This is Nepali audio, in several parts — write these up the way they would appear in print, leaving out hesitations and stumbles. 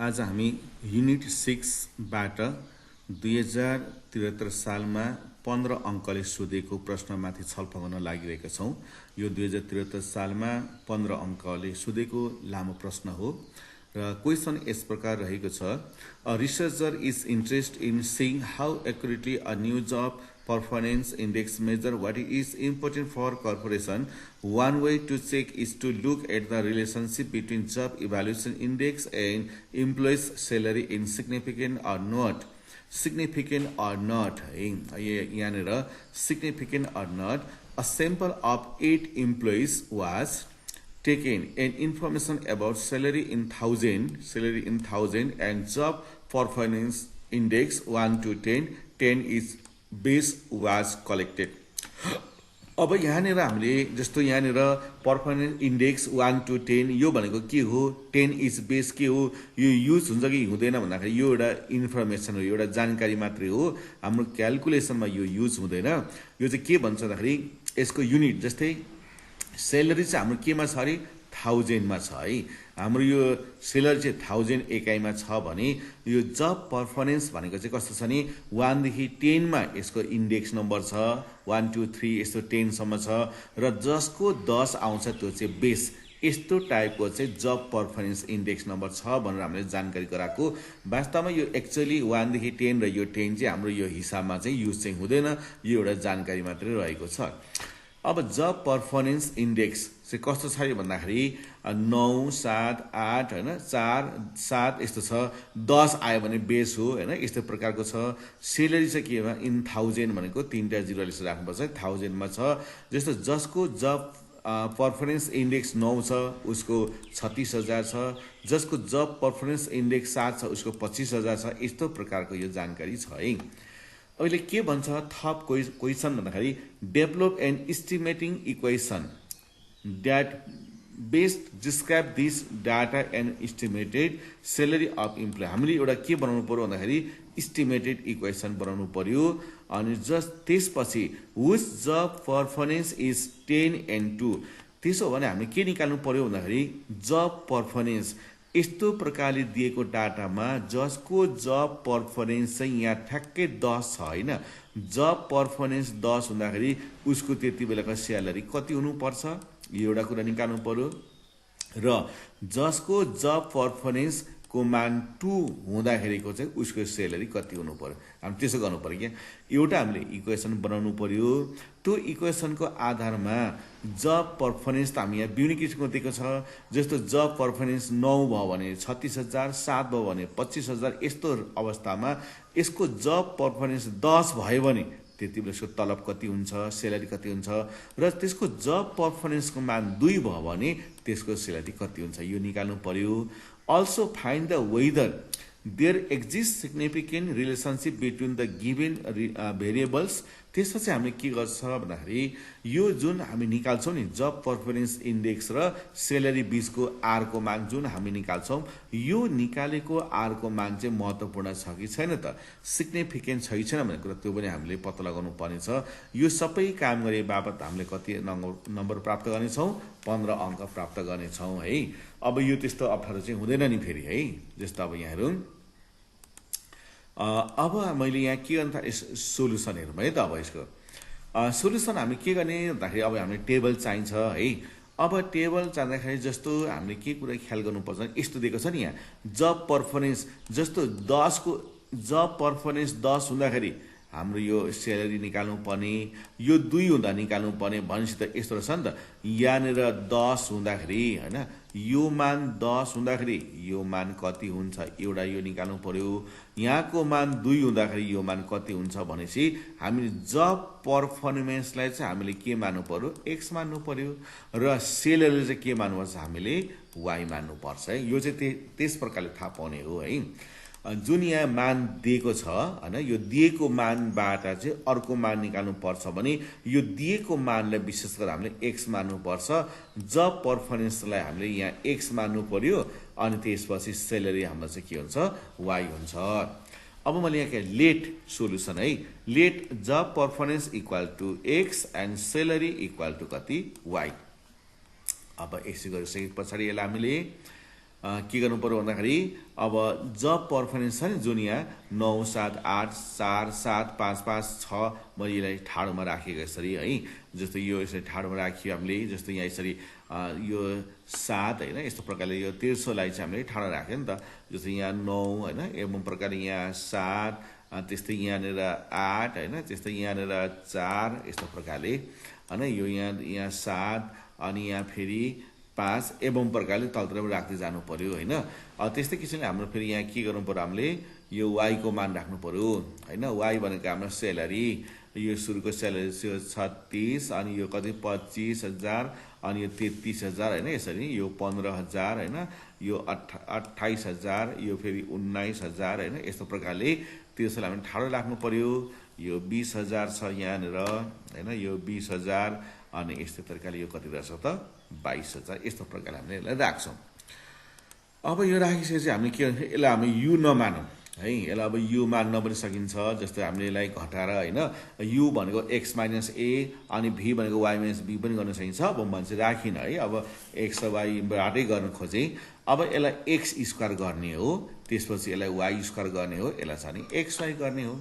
आज हामी युनिट 6 बाट 2073 सालमा 15 अङ्कले सोधेको प्रश्नमाथि छलफल गर्न लागिरहेका छौँ। यो 2073 सालमा 15 अङ्कले सोधेको लामो प्रश्न हो र क्वेसन यस प्रकार रहेको छ। A researcher is interested in seeing how accurately a new job performance index measure what is important for corporation. One way to check is to look at the relationship between job evaluation index and employees salary in significant or not. Significant or not, yahanera significant or not. A sample of 8 employees was taken and information about salary in thousand and job performance index 1 to 10 is base was collected. अब यहाँनिर हामीले जस्तो यहाँनिर पर्फर्मेन्स इन्डेक्स 1 to 10 यो भनेको के हो, 10 इज बेस के हो, यो युज हुन्छ कि हुँदैन भन्दाखेरि यो एउटा इन्फर्मेसन हो, एउटा जानकारी मात्रै हो, हाम्रो क्यालकुलेसनमा यो युज हुँदैन। यो चाहिँ के भन्छ भन्दाखेरि यसको युनिट जस्तै सेलरी चाहिँ हाम्रो केमा छ अरे 1000 मा छ है। हाम्रो यो सेलरी चाहिँ 1000 एकाइमा छ भने यो जब पर्फर्मेन्स भनेको चाहिँ कस्तो छ नि 1 देखि 10 मा यसको इन्डेक्स नम्बर छ, 1 2 3 यस्तो 10 सम्म छ र जसको 10 आउँछ त्यो चाहिँ बेस। यस्तो टाइपको चाहिँ जब पर्फर्मेन्स इन्डेक्स नम्बर छ भनेर हामीले जानकारी गराएको। वास्तवमा यो एक्चुअली 1 देखि 10 र यो 10 चाहिँ हाम्रो यो हिसाबमा चाहिँ युज चाहिँ हुँदैन, यो एउटा जानकारी मात्रै रहेको छ। अब जब पर्फर्मेन्स इन्डेक्स चाहिँ कस्तो छ भन्दाखेरि 9 7 8 हैन 4 7 यस्तो छ, 10 आयो भने बेस हो हैन, यस्तो प्रकारको छ। सेलरी चाहिँ के हो इन 1000 भनेको 3टा जिरोले राख्नुपर्छ, 1000 मा छ। जस्तो जसको जब पर्फर्मेन्स इन्डेक्स 9 छ उसको 36000 छ, जसको जब पर्फर्मेन्स इन्डेक्स 7 छ उसको 25000 छ। यस्तो प्रकारको यो जानकारी छ है। अहिले के भन्छ थप क्वेसन भन्दाखेरि develop and estimating equation that best describe this data and estimated salary of employee. हामीले एउटा के बनाउनु पर्यो भन्दाखेरि इस्टिमेटेड इक्वेसन बनाउनु पर्यो। अनि त्यसपछि whose job performance is 10 and 2, त्यसो भने हामीले के निकाल्नु पर्यो भन्दाखेरि जब पर्फर्मेन्स यस्तो प्रकारले दिएको डाटामा जसको जब पर्फर्मेन्स चाहिँ यहाँ ठ्याक्कै 10 छ होइन, जब पर्फर्मेन्स 10 हुँदाखेरि उसको त्यति बेलाको स्यालेरी कति हुनुपर्छ यो एउटा कुरा निकाल्नु पर्यो। र जसको जब पर्फर्मेन्स को मान 2 हुँदाखेरिको चाहिँ उसको सेलरी कति हुनु पर्यो, हामी त्यसो गर्नु पर्यो क्या। एउटा हामीले इक्वेसन बनाउनु पर्यो, त्यो इक्वेसनको आधारमा जब पर्फर्मेन्स त हामी यहाँ विभिन्न किसिमको दिएको छ। जस्तो जब पर्फर्मेन्स 9 भयो भने 36000, 7 भयो भने 25000, यस्तो अवस्थामा यसको जब पर्फर्मेन्स 10 भयो भने त्यति बेला यसको तलब कति हुन्छ, सेलरी कति हुन्छ, र त्यसको जब पर्फर्मेन्सको मान 2 भयो भने त्यसको सेलरी कति हुन्छ यो निकाल्नु पर्यो। Also find the whether there exists significant relationship between the given variables. त्यसपछि हामीले के गर्छ भन्दाखेरि यो जुन हामी निकाल्छौँ नि जब पर्फर्मेन्स इन्डेक्स र सेलरी बीचको आर को मान जुन हामी निकाल्छौँ, यो निकालेको आर को मान चाहिँ महत्त्वपूर्ण छ कि छैन त, सिग्निफिकेन्ट छ कि छैन भन्ने कुरा त्यो पनि हामीले पत्ता लगाउनु पर्नेछ। यो सबै काम गरे बापत हामीले कति नम्बर प्राप्त गर्नेछौँ, 15 अङ्क प्राप्त गर्नेछौँ है। अब यो त्यस्तो अप्ठ्यारो चाहिँ हुँदैन नि फेरि है। जस्तो अब यहाँ हेरौँ, अब मैले यहाँ के गर्नु थालेँ सोल्युसन हेरौँ है त। अब यसको सोल्युसन हामी के गर्ने भन्दाखेरि अब हामीले टेबल चाहिन्छ है। अब टेबल चाहिँदाखेरि जस्तो हामीले के कुरा ख्याल गर्नुपर्छ, यस्तो दिएको छ नि यहाँ जब पर्फर्मेन्स, जस्तो 10 को जब पर्फर्मेन्स 10 हुँदाखेरि हाम्रो यो सेलरी निकाल्नु पर्ने, यो 2 हुँदा निकाल्नु पर्ने भनेपछि त यस्तो रहेछ नि त। यहाँनिर 10 हुँदाखेरि होइन यो मान 10 हुँदाखेरि यो मान कति हुन्छ एउटा यो निकाल्नु पर्यो। यहाँको मान 2 हुँदाखेरि यो मान कति हुन्छ भनेपछि हामीले जब पर्फर्मेन्सलाई चाहिँ हामीले के मान्नु पर्यो, एक्स मान्नु पर्यो, र सेलरी चाहिँ के मान्नुपर्छ हामीले वाई मान्नुपर्छ है। यो चाहिँ त्यस प्रकारले थाहा पाउने हो है। जुन यहाँ मान दिएको छ हैन, यो दिएको मानबाट चाहिँ अर्को मान निकाल्नु पर्छ भने यो दिएको मानलाई विशेष गरेर हामीले एक्स मान्नु पर्छ। जब पर्फर्मेन्सलाई हामीले यहाँ एक्स मान्नु पर्यो अनि त्यसपछि सेलरी हाम्रो चाहिँ के हुन्छ वाई हुन्छ। अब मैले यहाँ के लेट सोल्युसन है, let job performance equal to X and salary equal to कति वाई। अब यसो गरिसके पछाडि यसलाई हामीले के गर्नु पर्यो भन्दाखेरि अब जब पर्फरेन्स छ नि जुन यहाँ 9 7 8 4 7 5 5 6 म यसलाई ठाडोमा राखेको यसरी है, जस्तो यो यसरी ठाडोमा राखियो हामीले, जस्तो यहाँ यसरी यो 7 होइन, यस्तो प्रकारले यो तेर्सोलाई चाहिँ हामीले ठाडो राख्यो नि त, जस्तो यहाँ 9 होइन, एवं प्रकारले यहाँ 7, त्यस्तै यहाँनिर 8 होइन, त्यस्तै यहाँनिर 4, यस्तो प्रकारले होइन, यो यहाँ 7 अनि यहाँ फेरि 5 एवं प्रकारले तलतिर राख्दै जानु पर्यो होइन। त्यस्तै किसिमले हाम्रो फेरि यहाँ के गर्नु पर्यो, हामीले यो y को मान राख्नु पर्यो होइन। y भनेको हाम्रो स्यालेरी, यो सुरुको स्यालेरी 36 अनि यो कति 25,000 अनि यो 33,000 होइन, यसरी यो 15,000 होइन, यो 28,000, यो फेरि 19,000 होइन, यस्तो प्रकारले त्यसलाई हामीले ठाडो राख्नु पर्यो। यो 20,000 छ यहाँनिर होइन, यो 20,000 अनि यस्तो तरिकाले यो कति रहेछ त 22,000, यस्तो प्रकारले हामीले यसलाई राख्छौँ। अब यो राखिसकेपछि हामीले के गर्छौँ, यसलाई हामी यु नमानौँ है, यसलाई अब यु मान्न पनि सकिन्छ। जस्तो हामीले यसलाई घटाएर होइन, यु भनेको x माइनस a अनि v भनेको y माइनस b पनि गर्न सकिन्छ। अब मैले चाहिँ राखिनँ है, अब x र y बाटै गर्न खोजेँ। अब यसलाई x स्क्वायर गर्ने हो, त्यसपछि यसलाई y स्क्वायर गर्ने हो, यसलाई चाहिँ xy गर्ने हो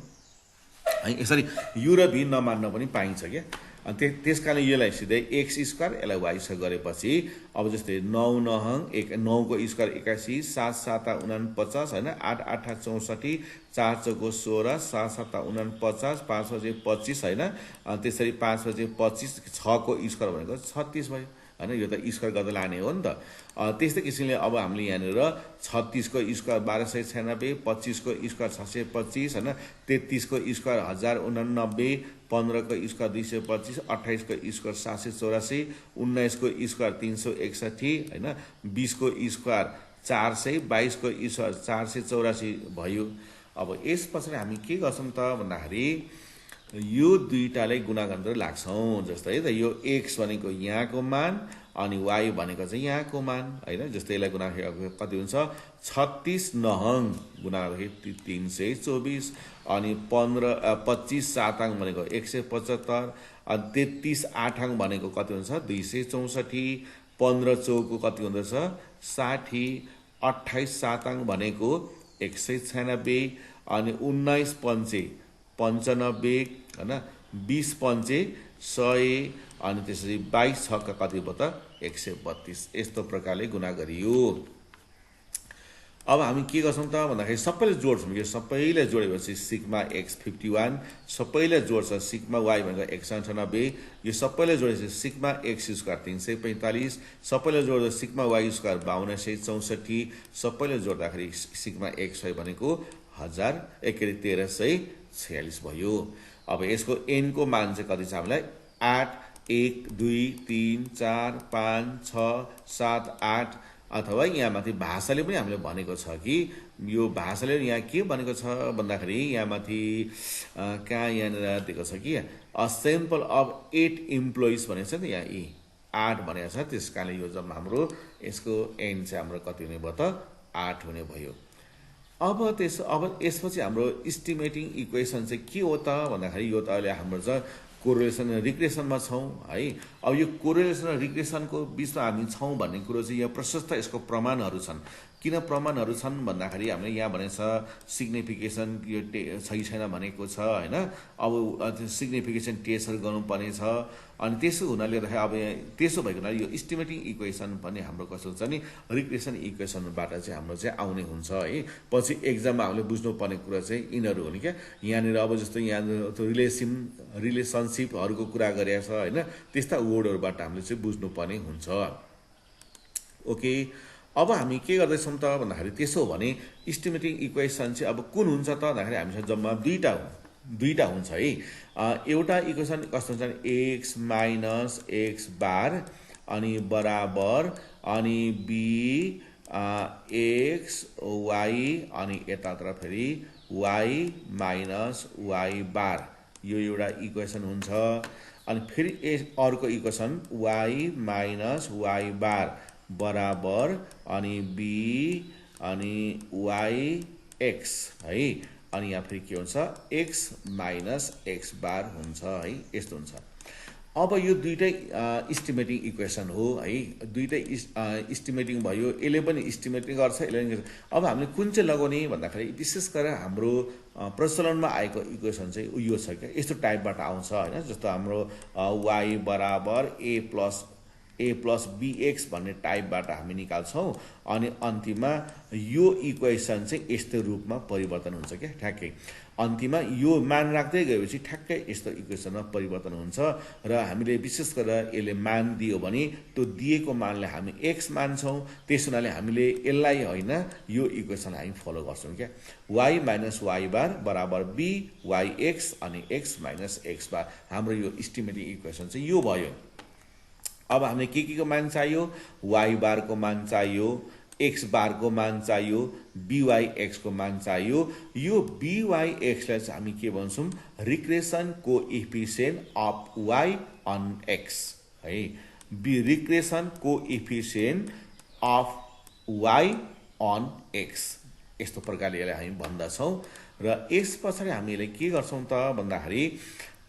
है। यसरी यु र v नमान्न पनि पाइन्छ क्या। अनि त्यस कारणले यसलाई सिधै x स्क्वायर यसलाई y स्क्वायर गरेपछि अब जस्तै 9 9 9 को स्क्वायर 81, 7 7 49 होइन, 8 8 64, 4 चौको 16, 7 7 49, 5 बजे 25 होइन, त्यसरी 5 बजे 25, 6 को स्क्वायर भनेको 36 भयो होइन, यो त स्क्वायर गर्दा लाने हो नि त। त्यस्तै किसिमले अब हामीले यहाँनिर 36 को स्क्वायर 1296, 25 को स्क्वायर 625 होइन, 33 को स्क्वायर 1089, 15 को स्क्वायर 225, 28 को स्क्वायर 784, 19 को स्क्वायर 361 होइन, 20 को स्क्वायर 400, 22 को स्क्वायर 484 भयो। अब यस पछाडि हामी के गर्छौँ त भन्दाखेरि यो दुईटालाई गुणा गरेर लाग्छौँ। जस्तै है त यो x भनेको यहाँको मान अनि y भनेको चाहिँ यहाँको मान होइन, जस्तै यसलाई गुणा कति हुन्छ 36 9 गुणा गर्दाखेरि 324 अनि 25 7 भनेको 175 अनि 33 8 भनेको कति हुन्छ 264, 15 चौको कति हुँदछ 60, 28 7 भनेको 196 अनि 19 पंचे 95 होइन, 20 पंचे 100 अनि त्यसरी 22 छक्का कति भयो त 132, यस्तो प्रकारले गुणा गरियो। अब हामी के गर्छौँ त भन्दाखेरि सबैले जोड्छौँ। यो सबैले जोडेपछि सिग्मा x 51, सबैले जोड्छ सिग्मा y भनेको 198, यो सबैले जोडेपछि सिग्मा x स्क्वायर 345, सबैले जोड्दा सिग्मा y स्क्वायर 5264, सबैले जोड्दाखेरि सिग्मा xy भनेको 1346 भयो। अब यसको n को मान चाहिँ कति छ हामीलाई 8 1 2 3 4 5 6 7 8, अथवा यहाँ माथि भाषाले पनि हामीले भनेको छ कि यो भाषाले यहाँ के भनेको छ भन्दाखेरि यहाँ माथि कहाँ यहाँनिर दिएको छ कि अ सैम्पल अफ 8 इम्प्लोइज भनेको छ नि, यहाँ 8 भनेको छ। त्यस कारणले यो जब हाम्रो यसको n चाहिँ हाम्रो कति हुने भयो त 8 हुने भयो। अब यसपछि हाम्रो इस्टिमेटिङ इक्वेसन चाहिँ के हो त भन्दाखेरि यो त अहिले हाम्रो चाहिँ कोरिलेसन र रिग्रेसनमा छौँ है। अब यो कोरिलेसन र रिग्रेसनको बिचमा हामी छौँ भन्ने कुरो चाहिँ यहाँ प्रशस्त यसको प्रमाणहरू छन्। किन प्रमाणहरू छन् भन्दाखेरि हामीले यहाँ भनेको छ सिग्निफिकेसन यो सही छैन भनेको छ होइन। अब सिग्निफिकेसन टेस्टहरू गर्नुपर्ने छ। अनि त्यसो हुनाले अब त्यसो भएको हुनाले यो इस्टिमेटिङ इक्वेसन पनि हाम्रो कस्तो हुन्छ नि रिग्रेसन इक्वेसनबाट चाहिँ हाम्रो चाहिँ आउने हुन्छ है। पछि एक्जाममा हामीले बुझ्नुपर्ने कुरा चाहिँ यिनीहरू हो नि क्या। यहाँनिर अब जस्तो यहाँ रिलेसनसिपहरूको कुरा गरेको छ होइन, त्यस्ता वर्डहरूबाट हामीले चाहिँ बुझ्नुपर्ने हुन्छ। ओके, अब हामी के गर्दैछौँ त भन्दाखेरि त्यसो भने इस्टिमेटिङ इक्वेसन चाहिँ अब कुन हुन्छ त भन्दाखेरि हामीसँग जम्मा दुईटा हुन्छ है। एउटा इक्वेसन कस्तो हुन्छ भने x माइनस x बार अनि बराबर अनि b x y अनि यतातिर फेरि y माइनस y बार, यो एउटा इक्वेसन हुन्छ। अनि फेरि अर्को इक्वेसन y माइनस y बार बराबर अनि b अनि y x है। अनि यहाँ फेरि के हुन्छ x माइनस x बार हुन्छ है, यस्तो हुन्छ। अब यो दुईटै इस्टिमेटिङ इक्वेसन हो है, दुईटै इस्टिमेटिङ भयो, यसले पनि इस्टिमेटिङ गर्छ, यसले पनि गर्छ। अब हामीले कुन चाहिँ लगाउने भन्दाखेरि विशेष गरेर हाम्रो प्रचलनमा आएको इक्वेसन चाहिँ यो छ क्या, यस्तो टाइपबाट आउँछ होइन। जस्तो हाम्रो वाई बराबर ए प्लस बिएक्स भन्ने टाइपबाट हामी निकाल्छौँ, अनि अन्तिममा यो इक्वेसन चाहिँ यस्तो रूपमा परिवर्तन हुन्छ क्या ठ्याक्कै। अन्तिममा यो मान राख्दै गएपछि ठ्याक्कै यस्तो इक्वेसनमा परिवर्तन हुन्छ। र हामीले विशेष गरेर यसले मान दियो भने त्यो दिएको मानले हामी एक्स मान्छौँ, त्यस हुनाले हामीले यसलाई होइन यो इक्वेसन हामी फलो गर्छौँ क्या। वाई माइनस वाई बार बराबर बी वाई एक्स अनि एक्स माइनस एक्स बार, हाम्रो यो इस्टिमेटिङ इक्वेसन चाहिँ यो भयो। अब हामीले के को मान चाहियो, वाई बार को मान चाहियो, एक्स बार को मान चाहियो, बीवाई एक्स को मान चाहियो। यो बीवाई एक्सलाई चाहिँ हामी के भन्छौँ, regression coefficient of Y on X है, regression coefficient of Y on X, यस्तो प्रकारले यसलाई हामी भन्दछौँ। र यस पछाडि हामीले के गर्छौँ त भन्दाखेरि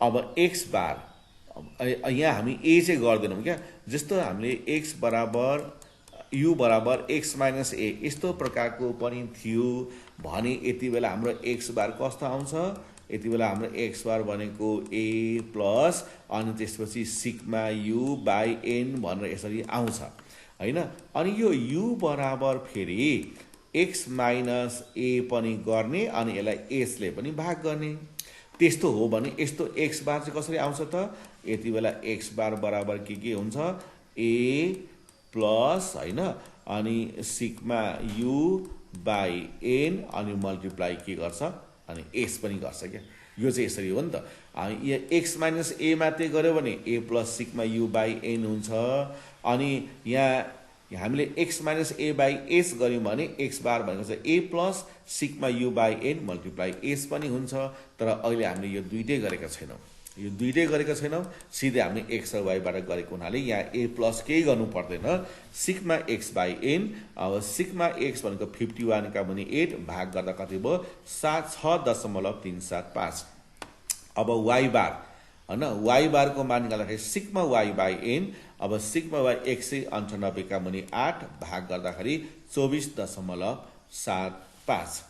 अब एक्स बार यहाँ हामी ए चाहिँ गर्दैनौँ क्या। जस्तो हामीले एक्स बराबर यु बराबर एक्स माइनस ए यस्तो प्रकारको पनि थियो भने यति बेला हाम्रो एक्स बार कस्तो आउँछ, यति बेला हाम्रो एक्स बार भनेको ए प्लस अनि त्यसपछि सिग्मा यु बाई एन भनेर यसरी आउँछ होइन। अनि यो यु बराबर फेरि एक्स माइनस ए पनि गर्ने अनि यसलाई एसले पनि भाग गर्ने। त्यस्तो हो भने यस्तो एक्स बार चाहिँ कसरी आउँछ त, यति बेला एक्स बार बराबर के हुन्छ, ए प्लस होइन अनि सिग्मा यु बाई एन अनि मल्टिप्लाई के गर्छ अनि एस पनि गर्छ क्या। यो चाहिँ यसरी हो नि त। यहाँ एक्स माइनस ए मात्रै गऱ्यो भने A plus sigma U by N हुन्छ। अनि यहाँ हामीले X minus A by S गऱ्यौँ भने एक्स बार भनेको चाहिँ A plus sigma U by N multiply S पनि हुन्छ। तर अहिले हामीले यो दुइटै गरेका छैनौँ, यो दुइटै गरेका छैनौँ, सिधै हामीले एक्स र वाईबाट गरेको हुनाले यहाँ ए प्लस केही गर्नु पर्दैन, सिग्मा एक्स बाई एन। अब सिग्मा एक्स भनेको 51 का मुनि 8 भाग गर्दा कति भयो 6.375। अब वाई बार होइन, वाई बारको मान निकाल्दाखेरि सिग्मा वाई बाई एन, अब सिग्मा वाई 198 का मुनि 8 भाग गर्दाखेरि 24.75।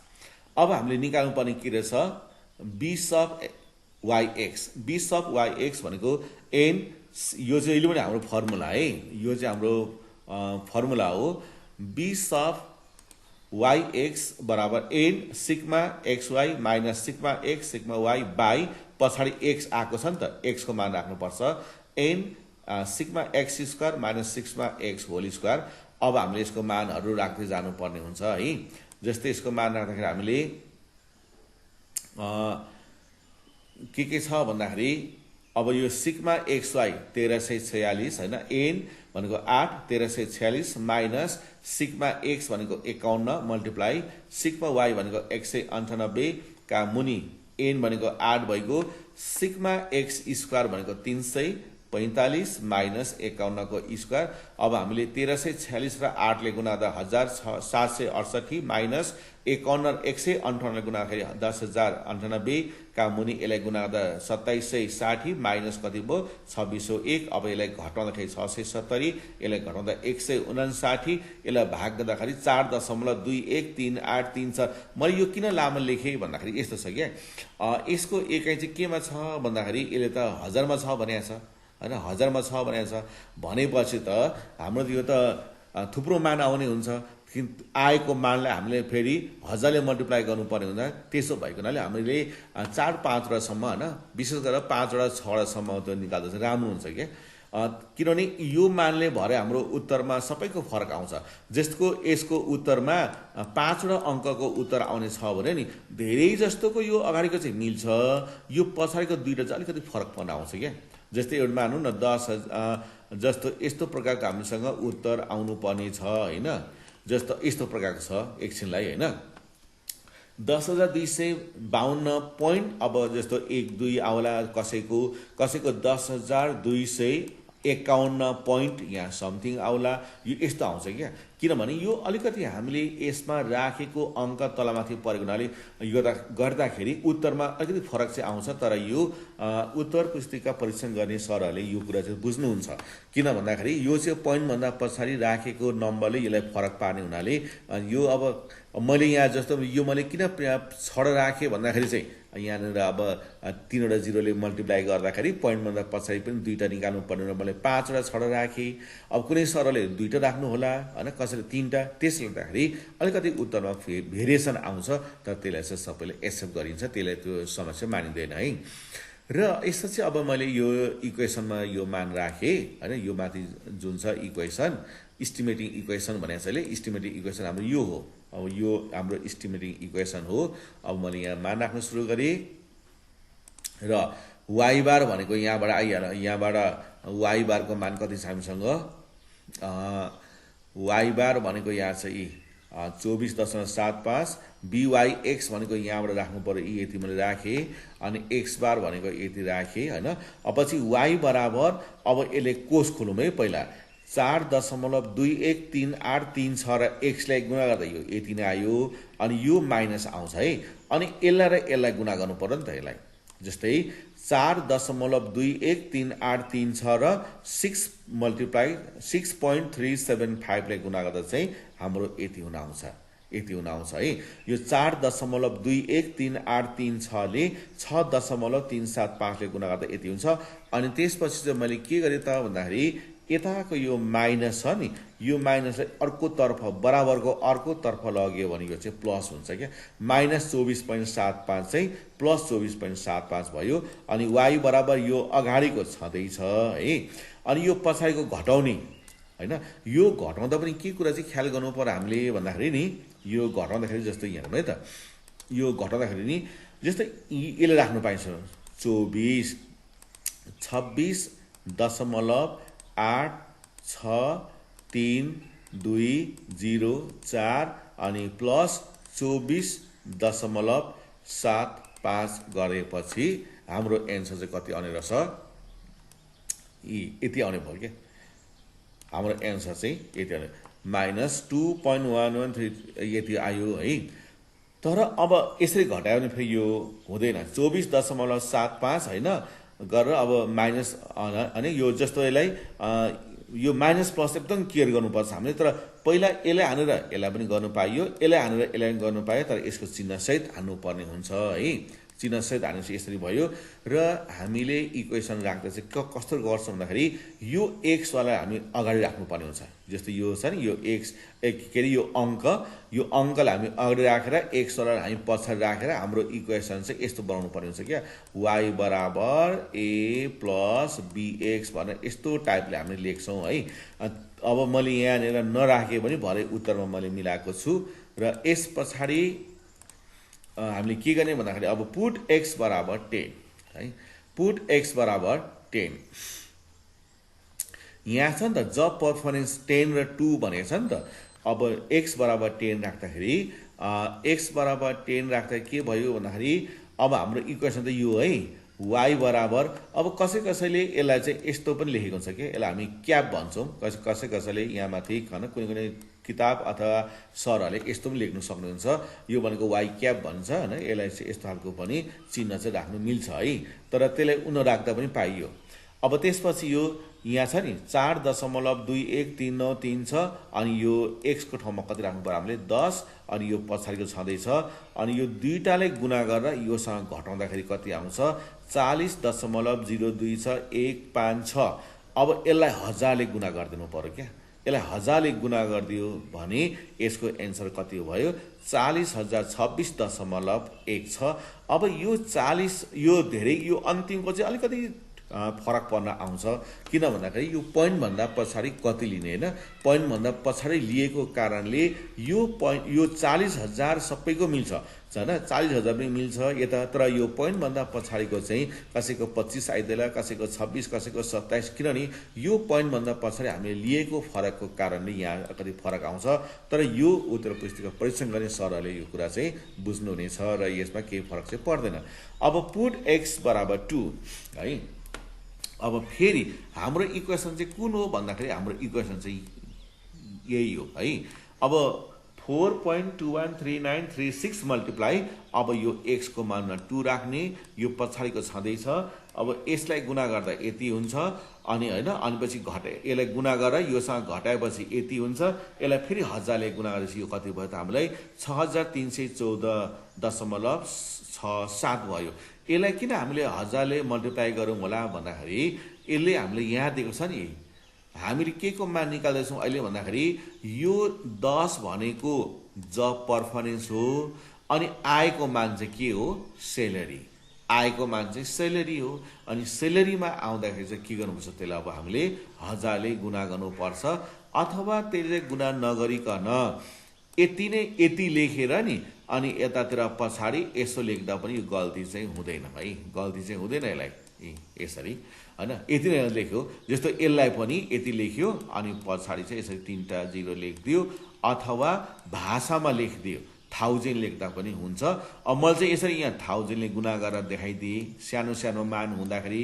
अब हामीले निकाल्नु पर्ने के रहेछ, बी सब वाई एक्स भनेको एन, यो चाहिँ अहिले पनि हाम्रो फर्मुला है, यो चाहिँ हाम्रो फर्मुला हो। बी सब वाई एक्स बराबर N sigma X Y minus sigma Y by पछाडि एक्स आएको छ नि त, एक्सको मान राख्नुपर्छ, N sigma X square minus sigma X whole square. अब हामीले यसको मानहरू राख्दै जानुपर्ने हुन्छ है। जस्तै यसको मान राख्दाखेरि हामीले के छ भन्दाखेरि अब यो सिग्मा एक्स वाई 1346 होइन, एन भनेको 8 1346 माइनस सिग्मा एक्स भनेको 51 मल्टिप्लाई सिग्मा वाई भनेको 198 का मुनि एन भनेको 8 भइगयो, सिग्मा एक्स स्क्वायर भनेको 345 माइनस 51 को स्क्वायर। अब हामीले 1346 र 8 ले गुणा गर्दा 1768 माइनस 51 198 गुणा गर्दाखेरि 10,098 का मुनि यसलाई गुणा गर्दा 2760 माइनस कति भयो 2601। अब यसलाई घटाउँदाखेरि 670, यसलाई घटाउँदा 159, यसलाई भाग गर्दाखेरि 4.213834। मैले यो किन लामो लेखेँ भन्दाखेरि यस्तो छ क्या, यसको एकाइ चाहिँ केमा छ भन्दाखेरि यसले त हजारमा छ भनेको छ होइन, हजारमा छ भनेको छ भनेपछि त हाम्रो यो त थुप्रो मान आउने हुन्छ, आएको मानलाई हामीले फेरि हजारले मल्टिप्लाई गर्नुपर्ने हुन्छ। त्यसो भएको हुनाले हामीले 4, 5 वटासम्म होइन, विशेष गरेर 5 वटा 6 वटासम्म त्यो निकाल्दा चाहिँ राम्रो हुन्छ क्या। किनभने यो मानले भरे हाम्रो उत्तरमा सबैको फरक आउँछ। जसको यसको उत्तरमा 5 वटा अङ्कको उत्तर आउने छ भने नि धेरै जस्तोको यो अगाडिको चाहिँ मिल्छ, यो पछाडिको दुईवटा चाहिँ अलिकति फरक पर्न आउँछ क्या। जस्तै एउटा मानौँ न 10,000 जस्तो यस्तो प्रकारको हामीसँग उत्तर आउनु पर्ने छ होइन, जस्तो यस्तो प्रकारको छ एकछिनलाई होइन, 10,252 पोइन्ट। अब जस्तो 1, 2 आउला, कसैको 10,200 51 पोइन्ट यहाँ समथिङ आउला, यो यस्तो आउँछ क्या। किनभने यो अलिकति हामीले यसमा राखेको अङ्क तलमाथि परेको हुनाले यो गर्दाखेरि उत्तरमा अलिकति फरक चाहिँ आउँछ। तर यो उत्तर पुस्तिका परीक्षण गर्ने सरहरूले यो कुरा चाहिँ बुझ्नुहुन्छ। किन भन्दाखेरि यो चाहिँ पोइन्टभन्दा पछाडि राखेको नम्बरले यसलाई फरक पार्ने हुनाले यो अब मैले यहाँ जस्तो यो मैले किन 6 राखेँ भन्दाखेरि चाहिँ यहाँनिर अब 3वटा जिरोले मल्टिप्लाई गर्दाखेरि पोइन्टभन्दा पछाडि पनि 2टा निकाल्नु पर्ने, मैले 5वटा 6 राखेँ। अब कुनै सरले 2टा राख्नु होला होइन, कसैले 3टा, त्यसले गर्दाखेरि अलिकति उत्तरमा भेरिएसन आउँछ। तर त्यसलाई चाहिँ सबैले एक्सेप्ट गरिन्छ, त्यसलाई त्यो समस्या मानिँदैन है। र यसपछि अब मैले यो इक्वेसनमा यो मान राखेँ होइन, यो माथि जुन छ इक्वेसन इस्टिमेटिङ इक्वेसन भनेको छैले, इस्टिमेटिङ इक्वेसन हाम्रो यो हो। अब यो हाम्रो इस्टिमेटिङ इक्वेसन हो। अब मैले यहाँ मान राख्न सुरु गरेँ र वाई बार भनेको यहाँबाट आइहाल्यो। यहाँबाट वाई बारको मान कति छ हामीसँग, वाई बार भनेको यहाँ चाहिँ 24.75, BYX भनेको यहाँबाट राख्नु पर्यो, यति मैले राखेँ। अनि एक्स बार भनेको यति राखेँ होइन। अब पछि वाई बराबर अब यसले कोष खोलौँ है, पहिला 4.21383 छ र एक्सलाई गुणा गर्दा यो यति नै आयो। अनि यो माइनस आउँछ है, अनि यसलाई र यसलाई गुणा गर्नु पर्यो नि त यसलाई। जस्तै 4.21383 छ र 6.375 लाई गुणा गर्दा चाहिँ हाम्रो यति हुन आउँछ, यति हुन आउँछ है। यो 4.21383 छ ले 6.375 ले गुणा गर्दा यति हुन्छ। अनि त्यसपछि चाहिँ मैले के गरेँ त भन्दाखेरि यताको यो माइनस छ नि, यो माइनसलाई अर्कोतर्फ बराबरको अर्कोतर्फ लग्यो भने यो चाहिँ प्लस हुन्छ क्या। -24.75 चाहिँ +24.75 भयो। अनि वाई बराबर यो अगाडिको छँदैछ है। अनि यो पछाडिको घटाउने होइन, यो घटाउँदा पनि के कुरा चाहिँ ख्याल गर्नु पर्यो हामीले भन्दाखेरि नि, यो घटाउँदाखेरि जस्तै हेर्नु है त, यो घटाउँदाखेरि नि जस्तै यसले राख्नु पाइन्छ 24 26.86320 अनि प्लस 24.75 गरेपछि हाम्रो एन्सर चाहिँ कति आउने रहेछ, यति आउने भयो क्या। हाम्रो एन्सर चाहिँ यति आउने -2.113 यति आयो है। तर अब यसरी घटायो भने फेरि यो हुँदैन, 24.75 होइन गरेर अब माइनस अनि यो जस्तो यसलाई यो माइनस प्लस एकदम केयर गर्नुपर्छ हामीले। तर पहिला यसलाई हानेर यसलाई पनि गर्नु पाइयो, यसलाई हानेर यसलाई पनि गर्नु पायो, तर यसको चिन्हसहित हान्नुपर्ने हुन्छ है। चिन्हसहित हानेपछि यसरी भयो। र हामीले इक्वेसन राख्दा चाहिँ कस्तो गर्छ भन्दाखेरि यो एक्सवाला हामी अगाडि राख्नुपर्ने हुन्छ। जस्तै यो छ नि, यो एक्स के अरे यो अङ्कलाई हामी अगाडि राखेर एक्सवाला हामी पछाडि राखेर हाम्रो इक्वेसन चाहिँ यस्तो बनाउनु पर्ने हुन्छ क्या। वाई बराबर ए प्लस बीएक्स भनेर यस्तो टाइपले हामीले लेख्छौँ है। अब मैले यहाँनिर नराखेँ भने भरे उत्तरमा मैले मिलाएको छु। र यस पछाडि हामीले के गर्ने भन्दाखेरि अब पुट एक्स बराबर 10 है, पुट एक्स बराबर 10 यहाँ छ नि त, जब पर्फर्मेन्स 10 र 2 भनेको छ नि त। अब एक्स बराबर 10 राख्दाखेरि एक्स बराबर 10 राख्दा के भयो भन्दाखेरि अब हाम्रो इक्वेसन त यो है, वाई बराबर अब कसैले यसलाई चाहिँ यस्तो पनि लेखेको हुन्छ कि यसलाई हामी क्याप भन्छौँ। कसैले यहाँ माथि कुनै किताब अथवा सरहरूले यस्तो पनि लेख्नु सक्नुहुन्छ, यो भनेको वाई क्याप भन्छ होइन। यसलाई चाहिँ यस्तो खालको पनि चिन्ह चाहिँ राख्नु मिल्छ है, तर त्यसलाई राख्दा पनि पाइयो। अब त्यसपछि यो यहाँ छ नि 4.21393 छ। अनि यो एक्सको ठाउँमा कति राख्नु पर्यो हामीले 10, अनि यो पछाडिको छँदैछ। अनि यो दुईटाले गुणा गरेर योसँग घटाउँदाखेरि कति आउँछ 40.02 छ 156। अब यसलाई 1000ले गुणा गरिदिनु पर्यो क्या। यसलाई 1000ले गुणा गरिदियो भने यसको एन्सर कति भयो 40,026.1 छ। अब यो 40 यो धेरै यो अन्तिमको चाहिँ अलिकति फरक पर्न आउँछ। किन भन्दाखेरि यो पोइन्टभन्दा पछाडि कति लिने होइन, पोइन्टभन्दा पछाडि लिएको कारणले यो 40,000 सबैको मिल्छ होइन, 40,000 पनि मिल्छ यता। तर यो पोइन्टभन्दा पछाडिको चाहिँ कसैको 25 आइदेला, कसैको 26, कसैको 27, किनभने यो पोइन्टभन्दा पछाडि हामीले लिएको फरकको कारणले यहाँ कति फरक आउँछ। तर यो उत्तर पुस्तिका परीक्षण गर्ने सरहरूले यो कुरा चाहिँ बुझ्नुहुनेछ र यसमा केही फरक चाहिँ पर्दैन। अब पुट एक्स बराबर 2 है। अब फेरि हाम्रो इक्वेसन चाहिँ कुन हो भन्दाखेरि हाम्रो इक्वेसन चाहिँ यही हो है। अब 4.213936 मल्टिप्लाई, अब यो x को मानमा 2 राख्ने, यो पछाडिको छँदैछ। अब यसलाई गुणा गर्दा यति हुन्छ अनि हैन, अनि पछि यसलाई गुणा गरेर योसँग घटाएपछि यति हुन्छ। यसलाई फेरि 1000 ले गुणा गरेपछि यो कति भयो त हामीलाई 6314.67 भयो। यसलाई किन हामीले 1000 ले मल्टिप्लाई गरौँ होला भन्दाखेरि यसले हामीले यहाँ दिएको छ नि, हामीले के को मान निकाल्दैछौँ अहिले भन्दाखेरि यो 10 भनेको जब पर्फर्मेन्स हो अनि आएको मान चाहिँ के हो, सेलेरी। आएको मान चाहिँ सेलेरी हो अनि सेलेरीमा आउँदाखेरि चाहिँ के गर्नुपर्छ, त्यसलाई अब हामीले 1000 ले गुणा गर्नुपर्छ अथवा त्यसले गुणा नगरिकन यति लेखेर नि अनि यतातिर पछाडि यसो लेख्दा पनि यो गल्ती चाहिँ हुँदैन है, गल्ती चाहिँ हुँदैन यसलाई यसरी हैन। यति नै लेख्यो, जस्तो यसलाई पनि यति लेख्यो अनि पछाडि चाहिँ यसरी 3टा 0 लेखिदियो अथवा भाषामा लेखिदियो 1000 लेख्दा पनि हुन्छ। अब मैले चाहिँ यसरी यहाँ 1000 ले गुणा गरेर देखाइदिएँ। सानो सानो मान हुँदाखेरि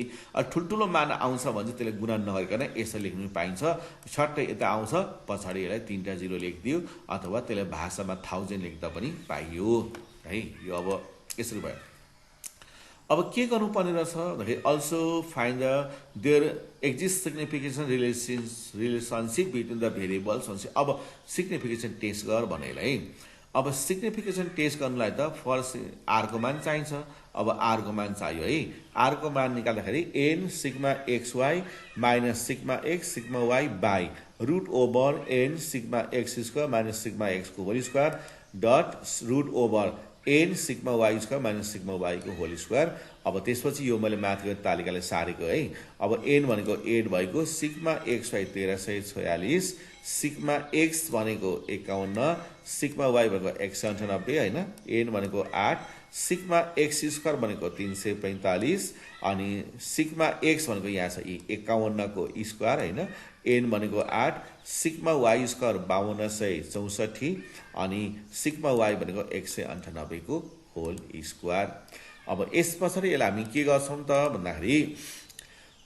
ठुल्ठुलो मान आउँछ भने चाहिँ त्यसले गुणा नगरिकन यसरी लेख्नु पाइन्छ। छट्टै यता आउँछ पछाडि यसलाई 3टा 0 लेखिदियो अथवा त्यसलाई भाषामा 1000 लेख्दा पनि पाइयो है। यो अब यसरी भयो। अब के गर्नुपर्ने रहेछ भन्दाखेरि also find there exist significance relationship between the variables भन्छ। अब सिग्निफिकेसन टेस्ट गर भनेलाई, अब सिग्निफिकेसन टेस्ट गर्नुलाई त फर्स्ट आर को मान चाहिन्छ। अब आर को मान चाहियो है। आर को मान निकाल्दाखेरि n sigma xy minus sigma x sigma y by root over n sigma x square minus sigma x को whole square dot root over n sigma y square minus sigma y को होल स्क्वायर। अब त्यसपछि यो मैले माथिको तालिकाले सारेको है। अब n भनेको 8 भएको, सिग्मा xy 1346, सिग्मा x भनेको 51, सिग्मा y भनेको 198 हैन, n भनेको 8, सिग्मा x स्क्वायर भनेको 345 अनि सिग्मा x भनेको यहाँ छ 51 को स्क्वायर हैन, n भनेको 8, सिग्मा y स्क्वायर 5264 अनि सिग्मा y भनेको 198 को होल स्क्वायर। अब यस पछाडि यसलाई हामी के गर्छौं त भन्दाखेरि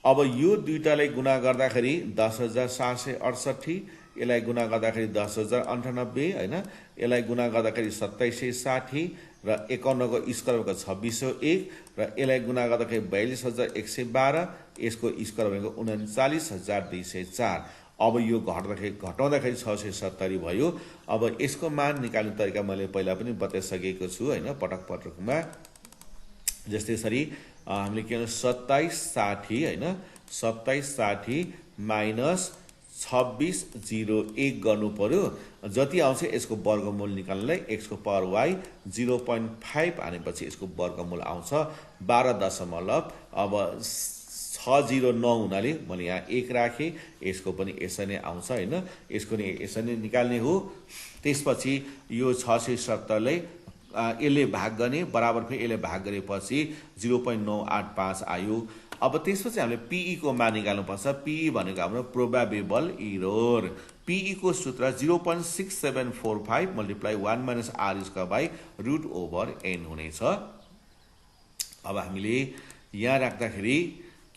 अब यो दुईटालाई गुणा गर्दाखेरि 10768, यसलाई गुणा गर्दाखेरि 10098 हैन, यसलाई गुणा गर्दाखेरि 2760 र 51 को स्क्वायर भनेको 2601 र यसलाई गुणा गर्दाखेरि 42112, यसको स्क्वायर भनेको 39204। अब यो घटाउँदाखेरि 670 भयो। अब यसको मान निकाल्ने तरिका मैले पहिला पनि बताइसकेको छु हैन, पटक पटकमा। जस्तै यसरी हामीले के गर्नु 2760 हैन, 2760 माइनस 2601 गर्नु पर्यो। जति आउँछ यसको वर्गमूल निकाल्नलाई x को पावर y 0.5 हानेपछि यसको वर्गमूल आउँछ 12 अब 609 हुनाले मैले यहाँ 1 राखे, यसको पनि यसरी नै आउँछ हैन, यसको नि यसरी नै निकाल्ने हो। त्यसपछि यो 670 लाई यसले भाग गर्ने बराबर फेरि यसले भाग गरेपछि 0.985 आयो। अब त्यसपछि हामीले PE को मान निकाल्नु पर्छ। PE भनेको हाम्रो प्रोबेबल एरर। PE को सूत्र 0.6745 multiply 1 minus r square by root over n हुनेछ। अब हामीले यहाँ राख्दाखेरि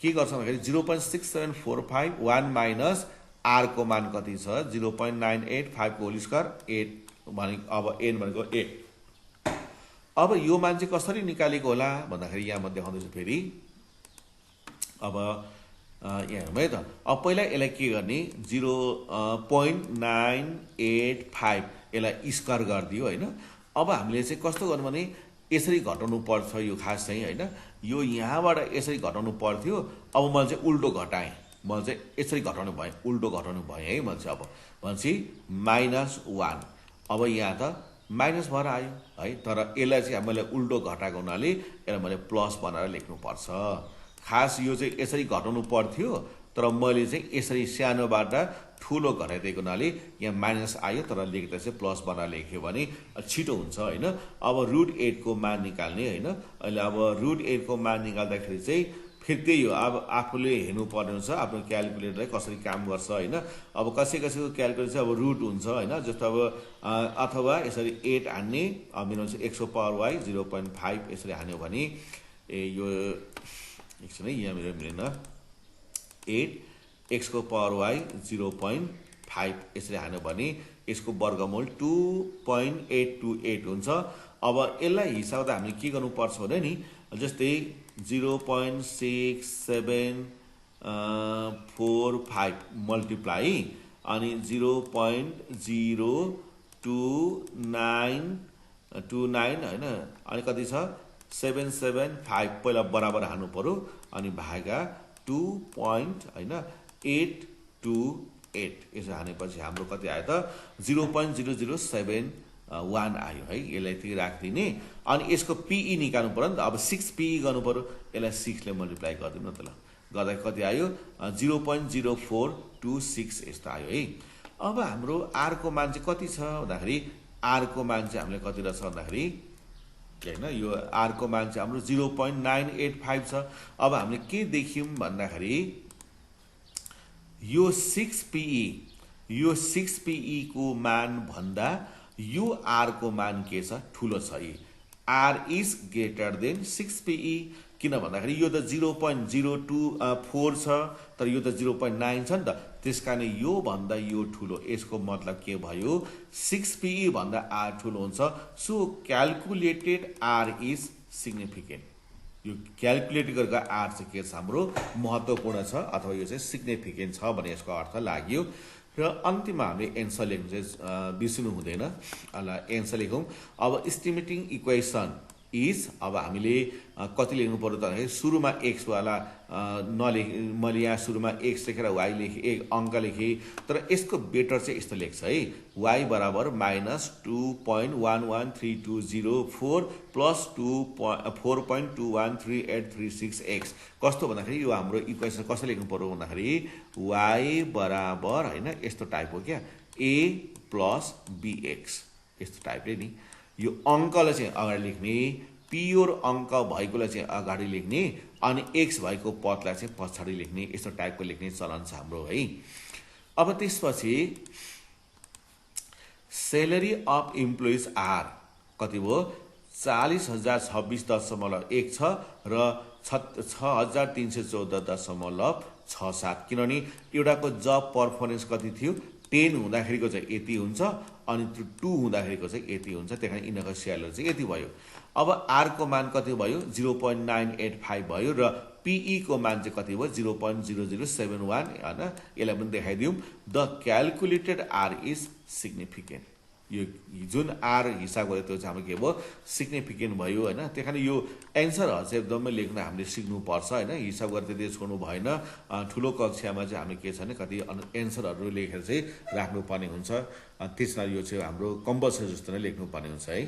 के गर्छौं भन्दाखेरि 0.6745 1 माइनस r को मान कति छ 0.985 को होल स्क्वायर 8 भने अब n भनेको 8। अब यो मान चाहिँ कसरी निकालेको होला भन्दाखेरि यहाँ म देखाउँदैछु फेरि। अब यहाँ हेरौँ है त। अब पहिला यसलाई के गर्ने 0.985 यसलाई स्क्वायर गरिदियो हैन। अब हामीले चाहिँ कस्तो गर्नु भने यसरी घटाउनु पर्छ यो खास चाहिँ हैन, यो यहाँबाट यसरी घटाउनु पर्थ्यो। अब मैले चाहिँ उल्टो घटाएँ, मैले चाहिँ यसरी घटाउनु भएँ, उल्टो घटाउनु भएँ है मैले चाहिँ। अब भनेपछि -1, अब यहाँ त माइनस भएर आयो है, तर यसलाई चाहिँ मैले उल्टो घटाएको हुनाले यसलाई मैले प्लस बनाएर लेख्नु पर्छ। खास यो चाहिँ यसरी घटाउनु पर्थ्यो, तर मैले चाहिँ यसरी सानोबाट ठुलो घटाइदिएको हुनाले यहाँ माइनस आयो, तर लेख्दा चाहिँ प्लस बनाएर लेख्यो भने छिटो हुन्छ हैन। अब √8 को मान निकाल्ने हैन। अहिले अब √8 को मान निकाल्दाखेरि चाहिँ फेरि त्यही हो, अब आफूले हेर्नु पर्ने हुन्छ आफ्नो क्याल्कुलेटरले कसरी काम गर्छ हैन। अब कसैको क्याल्कुलेटर चाहिँ अब रुट हुन्छ हैन, जस्तो अब अथवा यसरी 8 हान्ने, मेरो चाहिँ x को पावर y 0.5 यसरी हान्यो भने यो एकछिन है यहाँ मेरो मिलेन 8 x को पावर y 0.5 यसरी हाल्यो भने यसको वर्गमूल 2.828 हुन्छ। अब यसलाई हिसाब हामीले के गर्नुपर्छ भने नि जस्तै 0.6745 मल्टिप्लाई अनि 0.02929 हैन अनि कति छ 775 पहिला बराबर हाल्नु पर्यो अनि भागा 2.828 यसो हानेपछि हाम्रो कति आयो त 0.0071 आयो है। यसलाई त्यही राख्दिने अनि यसको PE निकाल्नु पर्यो नि त। अब 6 PE गर्नु पर्यो यसलाई 6 ले मल्टिप्लाई गर्दिनु न त ल गर्दा कति आयो 0.0426 यस्तो आयो है। अब हाम्रो R को मान चाहिँ कति छ भन्दाखेरि R को मान चाहिँ हामीले कति रहेछ भन्दाखेरि हैन यो R को मान चाहिँ हाम्रो 0.985 छ। अब हामीले के देख्यौं भन्दाखेरि यो 6 PE को मान भन्दा यो R को मान के छ ठूलो छ। R is greater than 6 PE किन भन्दाखेरि यो त 0.024 छ तर यो त 0.9 छ नि त त्यसकारण यो भन्दा यो ठूलो यसको मतलब के भयो 6 PE भन्दा R ठूलो हुन्छ। So calculated R is significant. यो क्याल्कुलेट गरेको R चाहिँ के छ हाम्रो महत्त्वपूर्ण छ अथवा यो चाहिँ सिग्निफिकेन्ट छ भने यसको अर्थ लाग्यो। र अन्तिममा हामीले एन्सर लेख्नु चाहिँ बिर्सिनु हुँदैन। ल एन्सर लेखौँ। अब एस्टिमेटिङ इक्वेसन इज अब हामीले कति लेख्नु पर्यो त सुरुमा x वाला नलेख मैले यहाँ सुरुमा x लेखेर y लेखे एक अंक लेखे तर यसको बेटर चाहिँ यस्तो लेख्छ है y बराबर -2.113204 प्लस 4.213836x कस्तो भन्दाखेरि यो हाम्रो इक्वेसन कसरी लेख्नु पर्यो भन्दाखेरि y बराबर हैन यस्तो टाइप हो क्या a + bx यस्तो टाइपले नि यो अंकलाई चाहिँ अगाडि लेख्ने प्योर अंक भएकोलाई चाहिँ अगाडि लेख्ने अनि x भएको पदलाई चाहिँ पछाडि लेख्ने यस्तो टाइपको लेख्ने चलन छ हाम्रो है। अब त्यसपछि सैलरी अफ एम्प्लोइज आर कति भयो 40,026.1 छ र 6,314.67 किनभने एउटाको जब पर्फर्मेन्स कति थियो 10 हुँदाखेरिको चाहिँ यति हुन्छ अनि 2 हुँदाखेरिको चाहिँ यति हुन्छ त्यही कारण यिनीहरूको स्यालेरी चाहिँ यति भयो। अब R को मान कति भयो 0.985 भयो र PE को मान चाहिँ कति भयो 0.0071 हैन यसलाई पनि देखाइदिउँ। The calculated R is significant. यो जुन R हिसाब गर्यो त्यो चाहिँ हाम्रो के भयो सिग्निफिकेन्ट भयो हैन। त्यही यो एन्सरहरु चाहिँ एकदमै लेख्न हामीले सिक्नु पर्छ हैन हिसाब गरेर त्यति छोड्नु भएन। ठुलो कक्षामा चाहिँ हामीले के छ भने कति एन्सरहरु लेखेर चाहिँ राख्नु पर्ने हुन्छ। त्यसमा यो चाहिँ हाम्रो कम्पल्सरी जस्तो नै लेख्नु पर्ने हुन्छ है।